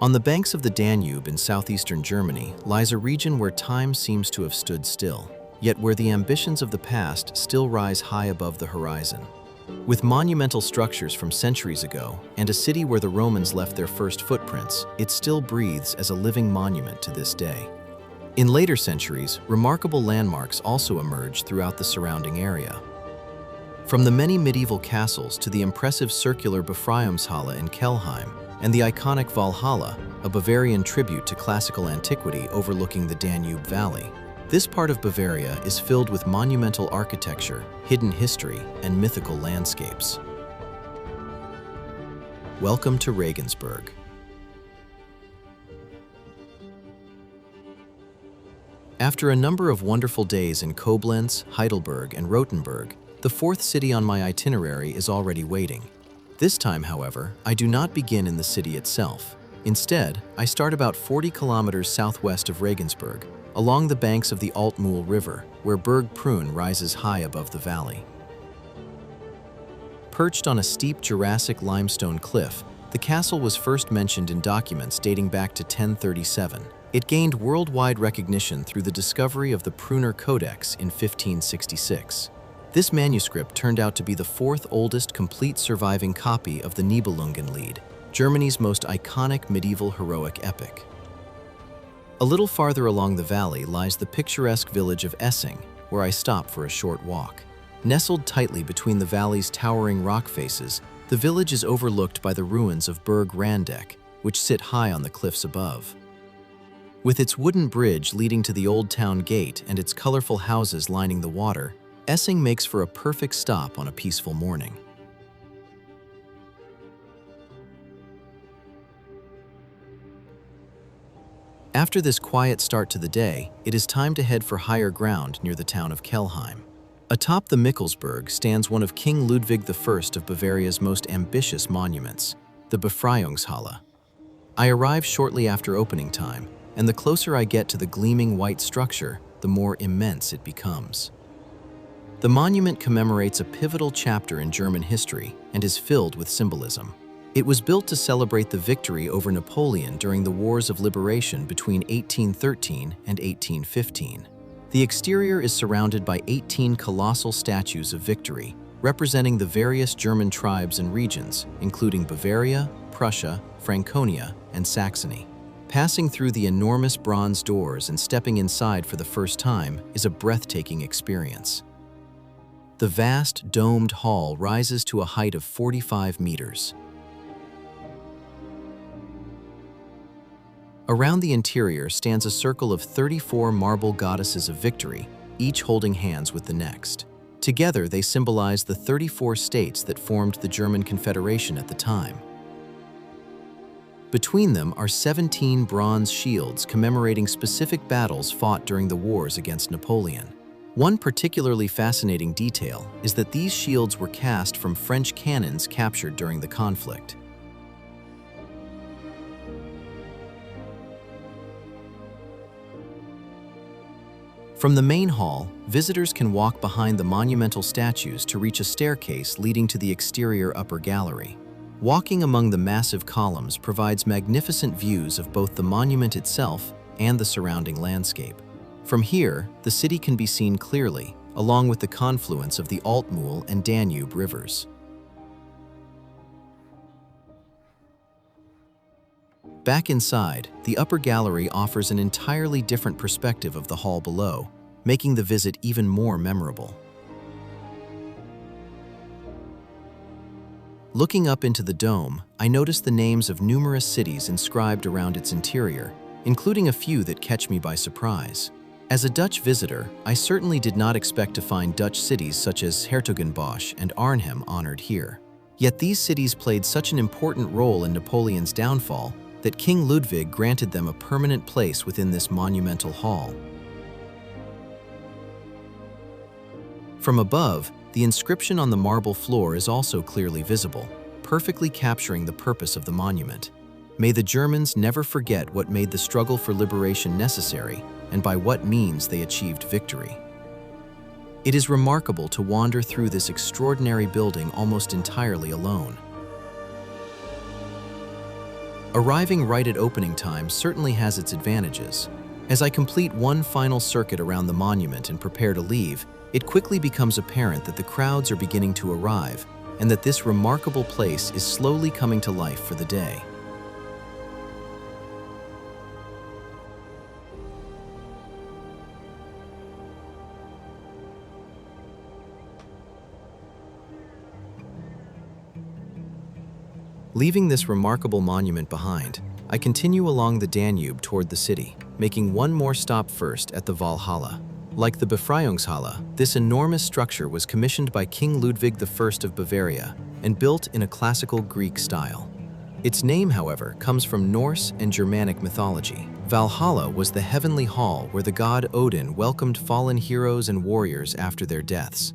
On the banks of the Danube in southeastern Germany lies a region where time seems to have stood still, yet where the ambitions of the past still rise high above the horizon. With monumental structures from centuries ago and a city where the Romans left their first footprints, it still breathes as a living monument to this day. In later centuries, remarkable landmarks also emerged throughout the surrounding area. From the many medieval castles to the impressive circular Befreiungshalle in Kelheim and the iconic Walhalla, a Bavarian tribute to classical antiquity overlooking the Danube Valley. This part of Bavaria is filled with monumental architecture, hidden history, and mythical landscapes. Welcome to Regensburg. After a number of wonderful days in Koblenz, Heidelberg, and Rothenburg, the fourth city on my itinerary is already waiting. This time, however, I do not begin in the city itself. Instead, I start about 40 kilometers southwest of Regensburg, along the banks of the Altmühl River, where Burg Prunn rises high above the valley. Perched on a steep Jurassic limestone cliff, the castle was first mentioned in documents dating back to 1037. It gained worldwide recognition through the discovery of the Prunner Codex in 1566. This manuscript turned out to be the fourth oldest complete surviving copy of the Nibelungenlied, Germany's most iconic medieval heroic epic. A little farther along the valley lies the picturesque village of Essing, where I stop for a short walk. Nestled tightly between the valley's towering rock faces, the village is overlooked by the ruins of Burg Prunn, which sit high on the cliffs above. With its wooden bridge leading to the old town gate and its colorful houses lining the water, Essing makes for a perfect stop on a peaceful morning. After this quiet start to the day, it is time to head for higher ground near the town of Kelheim. Atop the Mikkelsberg stands one of King Ludwig I of Bavaria's most ambitious monuments, the Befreiungshalle. I arrive shortly after opening time, and the closer I get to the gleaming white structure, the more immense it becomes. The monument commemorates a pivotal chapter in German history and is filled with symbolism. It was built to celebrate the victory over Napoleon during the Wars of Liberation between 1813 and 1815. The exterior is surrounded by 18 colossal statues of victory, representing the various German tribes and regions, including Bavaria, Prussia, Franconia, and Saxony. Passing through the enormous bronze doors and stepping inside for the first time is a breathtaking experience. The vast, domed hall rises to a height of 45 meters. Around the interior stands a circle of 34 marble goddesses of victory, each holding hands with the next. Together, they symbolize the 34 states that formed the German Confederation at the time. Between them are 17 bronze shields commemorating specific battles fought during the wars against Napoleon. One particularly fascinating detail is that these shields were cast from French cannons captured during the conflict. From the main hall, visitors can walk behind the monumental statues to reach a staircase leading to the exterior upper gallery. Walking among the massive columns provides magnificent views of both the monument itself and the surrounding landscape. From here, the city can be seen clearly, along with the confluence of the Altmühl and Danube rivers. Back inside, the upper gallery offers an entirely different perspective of the hall below, making the visit even more memorable. Looking up into the dome, I notice the names of numerous cities inscribed around its interior, including a few that catch me by surprise. As a Dutch visitor, I certainly did not expect to find Dutch cities such as Hertogenbosch and Arnhem honored here. Yet these cities played such an important role in Napoleon's downfall that King Ludwig granted them a permanent place within this monumental hall. From above, the inscription on the marble floor is also clearly visible, perfectly capturing the purpose of the monument. May the Germans never forget what made the struggle for liberation necessary and by what means they achieved victory. It is remarkable to wander through this extraordinary building almost entirely alone. Arriving right at opening time certainly has its advantages. As I complete one final circuit around the monument and prepare to leave, it quickly becomes apparent that the crowds are beginning to arrive and that this remarkable place is slowly coming to life for the day. Leaving this remarkable monument behind, I continue along the Danube toward the city, making one more stop first at the Walhalla. Like the Befreiungshalle, this enormous structure was commissioned by King Ludwig I of Bavaria and built in a classical Greek style. Its name, however, comes from Norse and Germanic mythology. Walhalla was the heavenly hall where the god Odin welcomed fallen heroes and warriors after their deaths.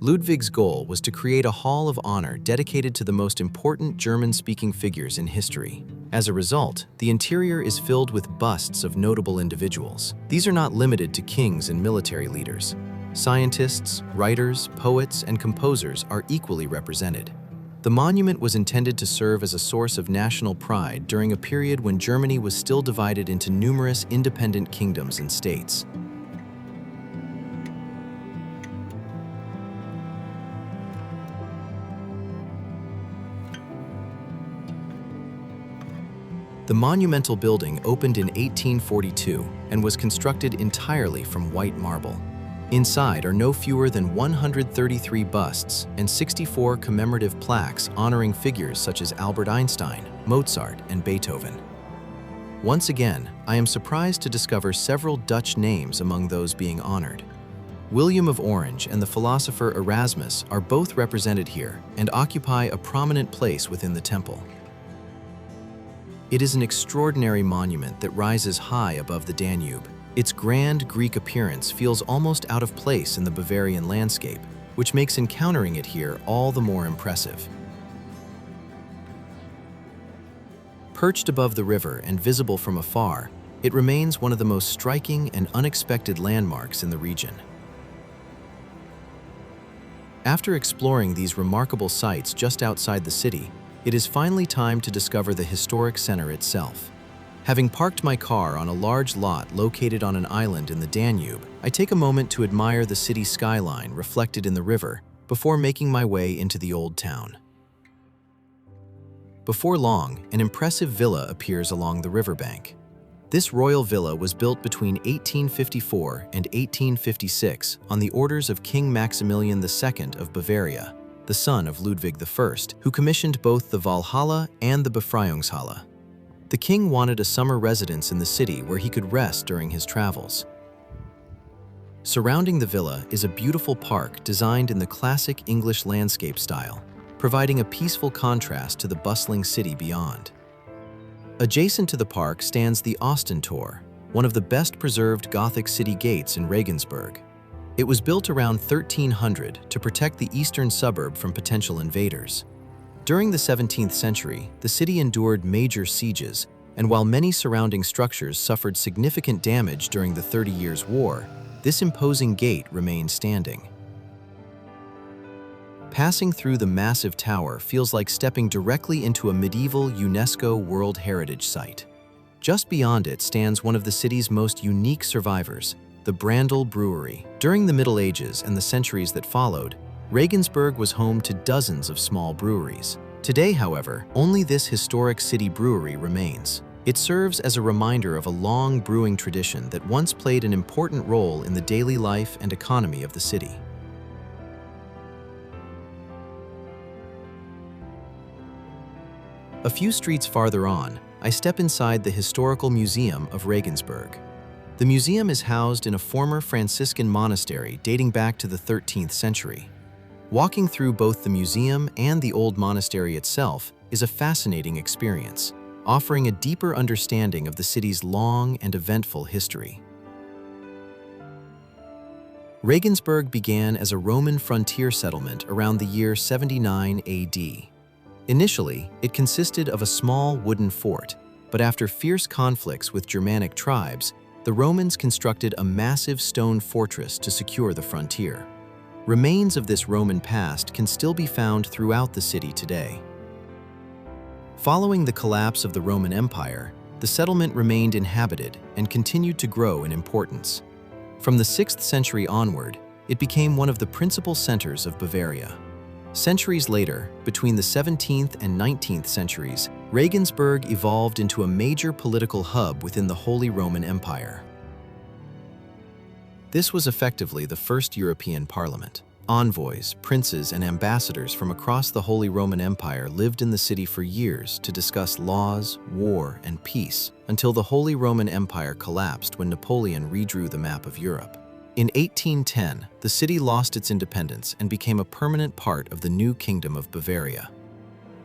Ludwig's goal was to create a hall of honor dedicated to the most important German-speaking figures in history. As a result, the interior is filled with busts of notable individuals. These are not limited to kings and military leaders. Scientists, writers, poets, and composers are equally represented. The monument was intended to serve as a source of national pride during a period when Germany was still divided into numerous independent kingdoms and states. The monumental building opened in 1842 and was constructed entirely from white marble. Inside are no fewer than 133 busts and 64 commemorative plaques honoring figures such as Albert Einstein, Mozart, and Beethoven. Once again, I am surprised to discover several Dutch names among those being honored. William of Orange and the philosopher Erasmus are both represented here and occupy a prominent place within the temple. It is an extraordinary monument that rises high above the Danube. Its grand Greek appearance feels almost out of place in the Bavarian landscape, which makes encountering it here all the more impressive. Perched above the river and visible from afar, it remains one of the most striking and unexpected landmarks in the region. After exploring these remarkable sites just outside the city, it is finally time to discover the historic center itself. Having parked my car on a large lot located on an island in the Danube, I take a moment to admire the city skyline reflected in the river before making my way into the old town. Before long, an impressive villa appears along the riverbank. This royal villa was built between 1854 and 1856 on the orders of King Maximilian II of Bavaria, the son of Ludwig I, who commissioned both the Walhalla and the Befreiungshalle. The king wanted a summer residence in the city where he could rest during his travels. Surrounding the villa is a beautiful park designed in the classic English landscape style, providing a peaceful contrast to the bustling city beyond. Adjacent to the park stands the Ostentor, one of the best-preserved Gothic city gates in Regensburg. It was built around 1300 to protect the eastern suburb from potential invaders. During the 17th century, the city endured major sieges, and while many surrounding structures suffered significant damage during the 30 Years' War, this imposing gate remained standing. Passing through the massive tower feels like stepping directly into a medieval UNESCO World Heritage site. Just beyond it stands one of the city's most unique survivors, the Brandl Brewery. During the Middle Ages and the centuries that followed, Regensburg was home to dozens of small breweries. Today, however, only this historic city brewery remains. It serves as a reminder of a long brewing tradition that once played an important role in the daily life and economy of the city. A few streets farther on, I step inside the Historical Museum of Regensburg. The museum is housed in a former Franciscan monastery dating back to the 13th century. Walking through both the museum and the old monastery itself is a fascinating experience, offering a deeper understanding of the city's long and eventful history. Regensburg began as a Roman frontier settlement around the year 79 AD. Initially, it consisted of a small wooden fort, but after fierce conflicts with Germanic tribes, the Romans constructed a massive stone fortress to secure the frontier. Remains of this Roman past can still be found throughout the city today. Following the collapse of the Roman Empire, the settlement remained inhabited and continued to grow in importance. From the 6th century onward, it became one of the principal centers of Bavaria. Centuries later, between the 17th and 19th centuries, Regensburg evolved into a major political hub within the Holy Roman Empire. This was effectively the first European parliament. Envoys, princes, and ambassadors from across the Holy Roman Empire lived in the city for years to discuss laws, war, and peace, until the Holy Roman Empire collapsed when Napoleon redrew the map of Europe. In 1810, the city lost its independence and became a permanent part of the new Kingdom of Bavaria.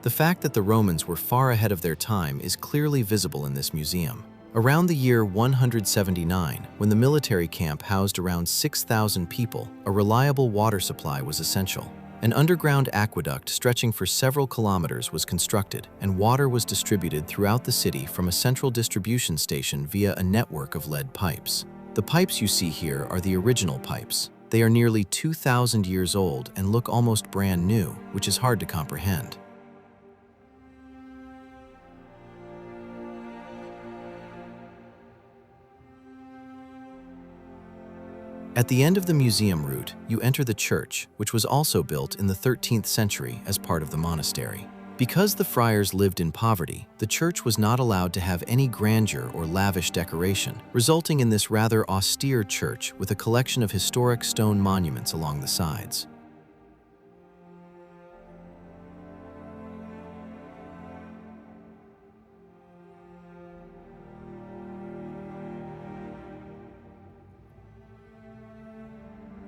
The fact that the Romans were far ahead of their time is clearly visible in this museum. Around the year 179, when the military camp housed around 6,000 people, a reliable water supply was essential. An underground aqueduct stretching for several kilometers was constructed, and water was distributed throughout the city from a central distribution station via a network of lead pipes. The pipes you see here are the original pipes. They are nearly 2,000 years old and look almost brand new, which is hard to comprehend. At the end of the museum route, you enter the church, which was also built in the 13th century as part of the monastery. Because the friars lived in poverty, the church was not allowed to have any grandeur or lavish decoration, resulting in this rather austere church with a collection of historic stone monuments along the sides.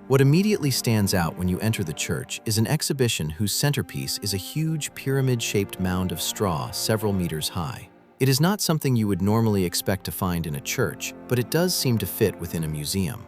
What immediately stands out when you enter the church is an exhibition whose centerpiece is a huge pyramid-shaped mound of straw several meters high. It is not something you would normally expect to find in a church, but it does seem to fit within a museum.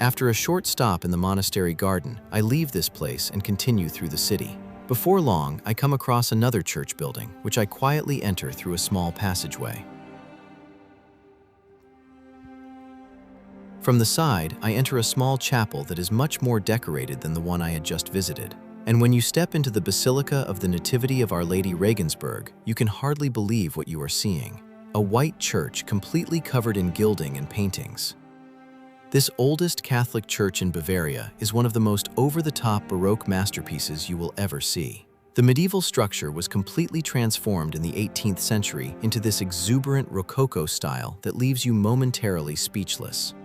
After a short stop in the monastery garden, I leave this place and continue through the city. Before long, I come across another church building, which I quietly enter through a small passageway. From the side, I enter a small chapel that is much more decorated than the one I had just visited. And when you step into the Basilica of the Nativity of Our Lady Regensburg, you can hardly believe what you are seeing. A white church completely covered in gilding and paintings. This oldest Catholic church in Bavaria is one of the most over-the-top Baroque masterpieces you will ever see. The medieval structure was completely transformed in the 18th century into this exuberant Rococo style that leaves you momentarily speechless.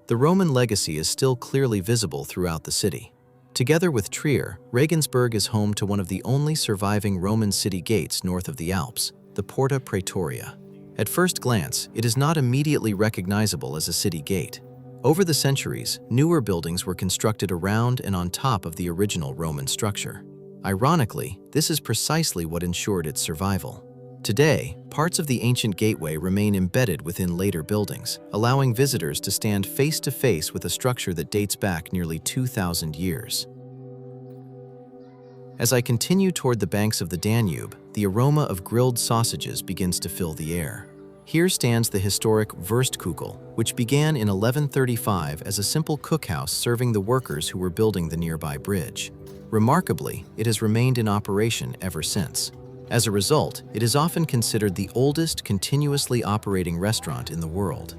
The Roman legacy is still clearly visible throughout the city. Together with Trier, Regensburg is home to one of the only surviving Roman city gates north of the Alps, the Porta Praetoria. At first glance, it is not immediately recognizable as a city gate. Over the centuries, newer buildings were constructed around and on top of the original Roman structure. Ironically, this is precisely what ensured its survival. Today, parts of the ancient gateway remain embedded within later buildings, allowing visitors to stand face-to-face with a structure that dates back nearly 2,000 years. As I continue toward the banks of the Danube, the aroma of grilled sausages begins to fill the air. Here stands the historic Wurstkuchl, which began in 1135 as a simple cookhouse serving the workers who were building the nearby bridge. Remarkably, it has remained in operation ever since. As a result, it is often considered the oldest continuously operating restaurant in the world.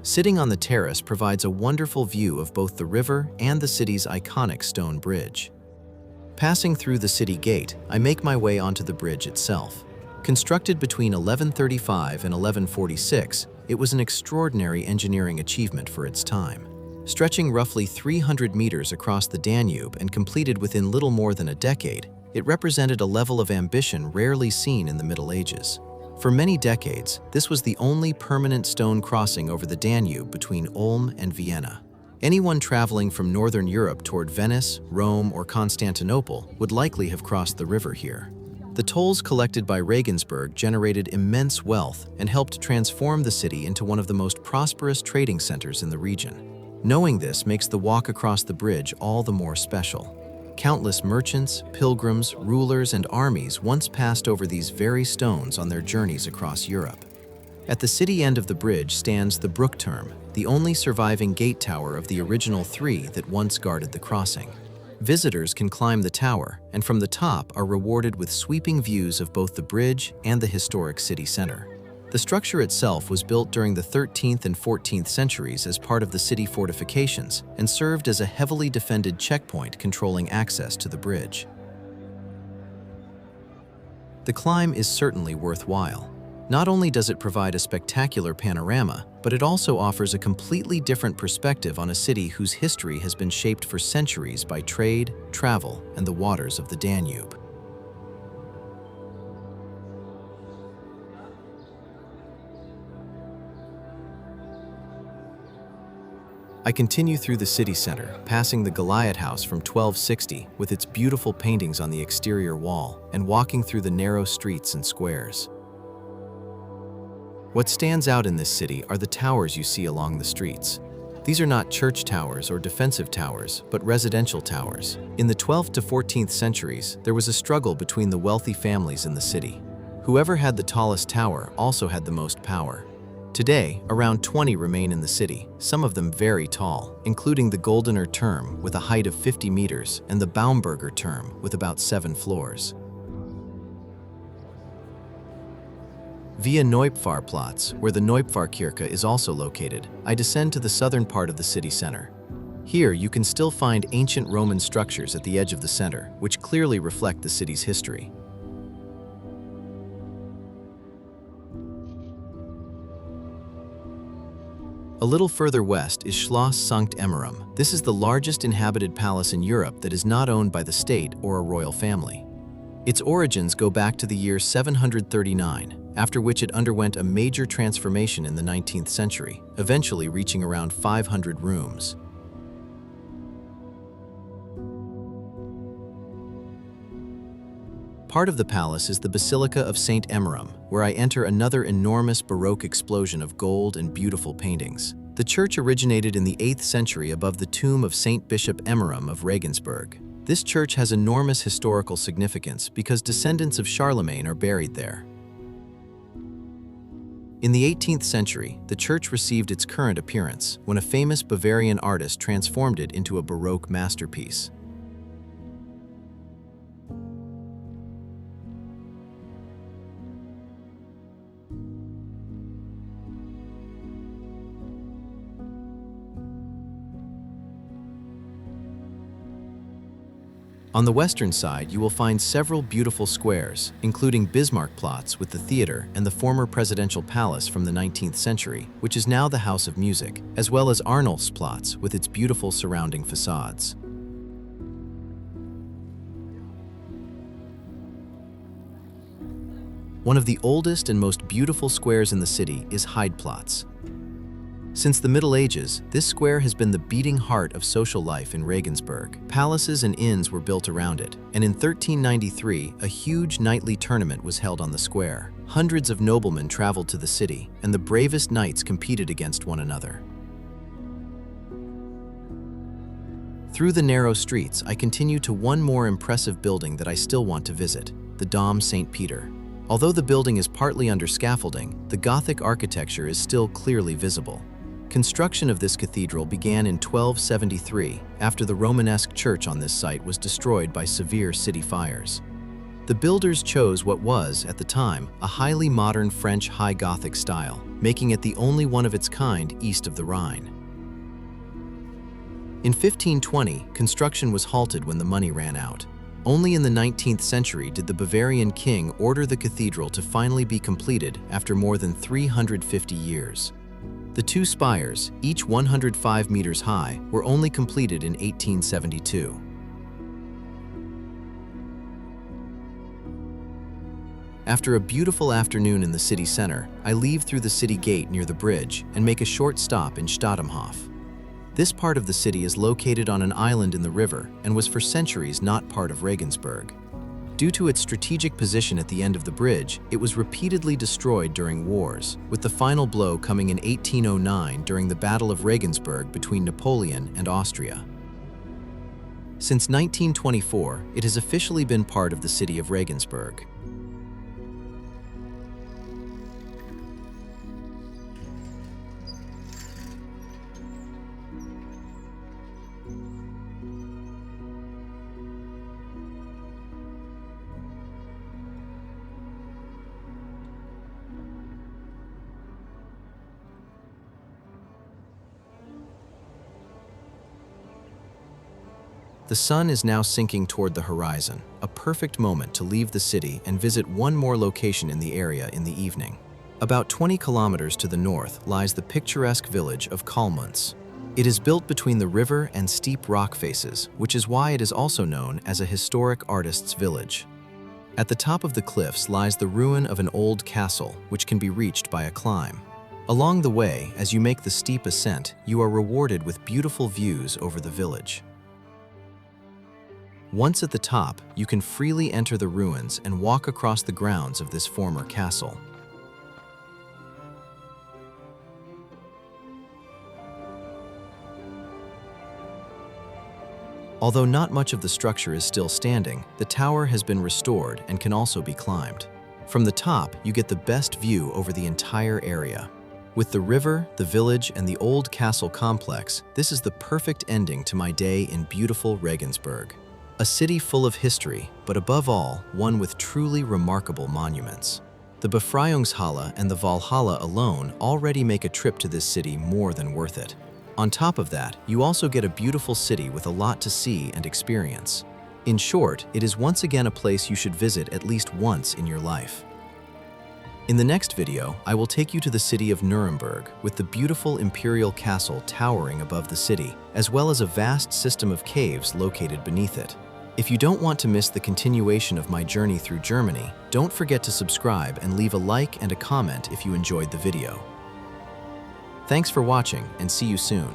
Sitting on the terrace provides a wonderful view of both the river and the city's iconic stone bridge. Passing through the city gate, I make my way onto the bridge itself. Constructed between 1135 and 1146, it was an extraordinary engineering achievement for its time. Stretching roughly 300 meters across the Danube and completed within little more than a decade, it represented a level of ambition rarely seen in the Middle Ages. For many decades, this was the only permanent stone crossing over the Danube between Ulm and Vienna. Anyone traveling from Northern Europe toward Venice, Rome, or Constantinople would likely have crossed the river here. The tolls collected by Regensburg generated immense wealth and helped transform the city into one of the most prosperous trading centers in the region. Knowing this makes the walk across the bridge all the more special. Countless merchants, pilgrims, rulers, and armies once passed over these very stones on their journeys across Europe. At the city end of the bridge stands the Brückturm, the only surviving gate tower of the original three that once guarded the crossing. Visitors can climb the tower, and from the top are rewarded with sweeping views of both the bridge and the historic city center. The structure itself was built during the 13th and 14th centuries as part of the city fortifications and served as a heavily defended checkpoint controlling access to the bridge. The climb is certainly worthwhile. Not only does it provide a spectacular panorama, but it also offers a completely different perspective on a city whose history has been shaped for centuries by trade, travel, and the waters of the Danube. I continue through the city center, passing the Goliath House from 1260 with its beautiful paintings on the exterior wall, and walking through the narrow streets and squares. What stands out in this city are the towers you see along the streets. These are not church towers or defensive towers, but residential towers. In the 12th to 14th centuries, there was a struggle between the wealthy families in the city. Whoever had the tallest tower also had the most power. Today, around 20 remain in the city, some of them very tall, including the Goldener Turm with a height of 50 meters and the Baumberger Turm with about 7 floors. Via Neupfarrplatz, where the Neupfarrkirche is also located, I descend to the southern part of the city center. Here, you can still find ancient Roman structures at the edge of the center, which clearly reflect the city's history. A little further west is Schloss Sankt Emmeram. This is the largest inhabited palace in Europe that is not owned by the state or a royal family. Its origins go back to the year 739, after which it underwent a major transformation in the 19th century, eventually reaching around 500 rooms. Part of the palace is the Basilica of St. Emmeram, where I enter another enormous Baroque explosion of gold and beautiful paintings. The church originated in the 8th century above the tomb of Saint Bishop Emmeram of Regensburg. This church has enormous historical significance because descendants of Charlemagne are buried there. In the 18th century, the church received its current appearance when a famous Bavarian artist transformed it into a Baroque masterpiece. On the western side, you will find several beautiful squares, including Bismarckplatz with the theater and the former presidential palace from the 19th century, which is now the House of Music, as well as Arnulfsplatz with its beautiful surrounding facades. One of the oldest and most beautiful squares in the city is Heideplatz. Since the Middle Ages, this square has been the beating heart of social life in Regensburg. Palaces and inns were built around it, and in 1393, a huge nightly tournament was held on the square. Hundreds of noblemen traveled to the city, and the bravest knights competed against one another. Through the narrow streets, I continue to one more impressive building that I still want to visit, the Dom St. Peter. Although the building is partly under scaffolding, the Gothic architecture is still clearly visible. Construction of this cathedral began in 1273, after the Romanesque church on this site was destroyed by severe city fires. The builders chose what was, at the time, a highly modern French High Gothic style, making it the only one of its kind east of the Rhine. In 1520, construction was halted when the money ran out. Only in the 19th century did the Bavarian king order the cathedral to finally be completed after more than 350 years. The two spires, each 105 meters high, were only completed in 1872. After a beautiful afternoon in the city center, I leave through the city gate near the bridge and make a short stop in Stadthof. This part of the city is located on an island in the river and was for centuries not part of Regensburg. Due to its strategic position at the end of the bridge, it was repeatedly destroyed during wars, with the final blow coming in 1809 during the Battle of Regensburg between Napoleon and Austria. Since 1924, it has officially been part of the city of Regensburg. The sun is now sinking toward the horizon, a perfect moment to leave the city and visit one more location in the area in the evening. About 20 kilometers to the north lies the picturesque village of Kallmünz. It is built between the river and steep rock faces, which is why it is also known as a historic artist's village. At the top of the cliffs lies the ruin of an old castle, which can be reached by a climb. Along the way, as you make the steep ascent, you are rewarded with beautiful views over the village. Once at the top, you can freely enter the ruins and walk across the grounds of this former castle. Although not much of the structure is still standing, the tower has been restored and can also be climbed. From the top, you get the best view over the entire area. With the river, the village, and the old castle complex, this is the perfect ending to my day in beautiful Regensburg. A city full of history, but above all, one with truly remarkable monuments. The Befreiungshalle and the Walhalla alone already make a trip to this city more than worth it. On top of that, you also get a beautiful city with a lot to see and experience. In short, it is once again a place you should visit at least once in your life. In the next video, I will take you to the city of Nuremberg with the beautiful imperial castle towering above the city, as well as a vast system of caves located beneath it. If you don't want to miss the continuation of my journey through Germany, don't forget to subscribe and leave a like and a comment if you enjoyed the video. Thanks for watching, and see you soon.